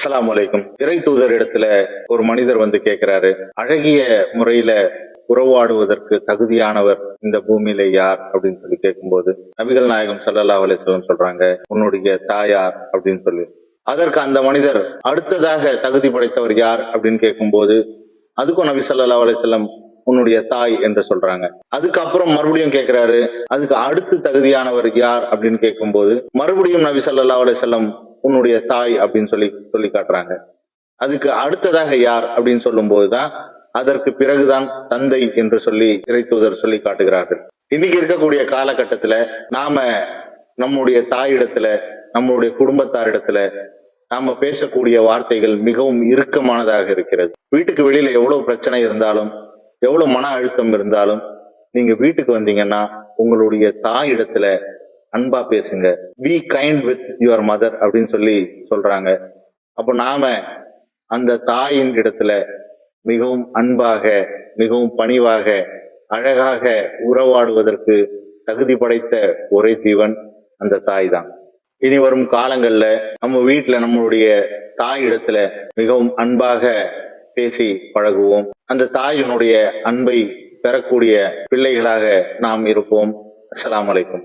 அஸ்ஸலாமு அலைக்கும். இறை தூதர் இடத்துல ஒரு மனிதர் வந்து கேட்கிறாரு, அழகிய முறையில உறவாடுவதற்கு தகுதியானவர் இந்த பூமியில யார் அப்படின்னு சொல்லி கேட்கும்போது, நபிகள் நாயகம் ஸல்லல்லாஹு அலைஹி வஸல்லம் சொல்றாங்க, உன்னுடைய தாயார் அப்படின்னு சொல்லி. அதற்கு அந்த மனிதர் அடுத்ததாக தகுதி படைத்தவர் யார் அப்படின்னு கேட்கும்போது, அதுக்கும் நபி ஸல்லல்லாஹு அலைஹி வஸல்லம் உன்னுடைய தாய் என்று சொல்றாங்க. அதுக்கப்புறம் மறுபடியும் கேட்கிறாரு, அதுக்கு அடுத்து தகுதியானவர் யார் அப்படின்னு கேட்கும்போது மறுபடியும் நபி ஸல்லல்லாஹு அலைஹி வஸல்லம் உன்னுடைய தாய் அப்படின்னு சொல்லி காட்டுறாங்க. அதுக்கு அடுத்ததாக யார் அப்படின்னு சொல்லும் போதுதான் அதற்கு பிறகுதான் தந்தை என்று சொல்லி இறை தூதர் சொல்லி காட்டுகிறார்கள். இன்னைக்கு இருக்கக்கூடிய காலகட்டத்துல நாம நம்முடைய தாயிடத்துல, நம்முடைய குடும்பத்தாரிடத்துல நாம பேசக்கூடிய வார்த்தைகள் மிகவும் இறுக்கமானதாக இருக்கிறது. வீட்டுக்கு வெளியில எவ்வளவு பிரச்சனை இருந்தாலும், எவ்வளவு மன அழுத்தம் இருந்தாலும், நீங்க வீட்டுக்கு வந்தீங்கன்னா உங்களுடைய தாயிடத்துல அன்பா பேசுங்க. Be kind with your mother அப்படின்னு சொல்லி சொல்றாங்க. அப்போ நாம அந்த தாயின் இடத்துல மிகவும் அன்பாக, மிகவும் பணிவாக, அழகாக உறவாடுவதற்கு தகுதி படைத்த ஒரே ஜீவன் அந்த தாய் தான். இனி வரும் காலங்கள்ல நம்ம வீட்டுல நம்மளுடைய தாய் இடத்துல மிகவும் அன்பாக பேசி பழகுவோம். அந்த தாயினுடைய அன்பை பெறக்கூடிய பிள்ளைகளாக நாம் இருப்போம். அஸ்ஸலாமு அலைக்கும்.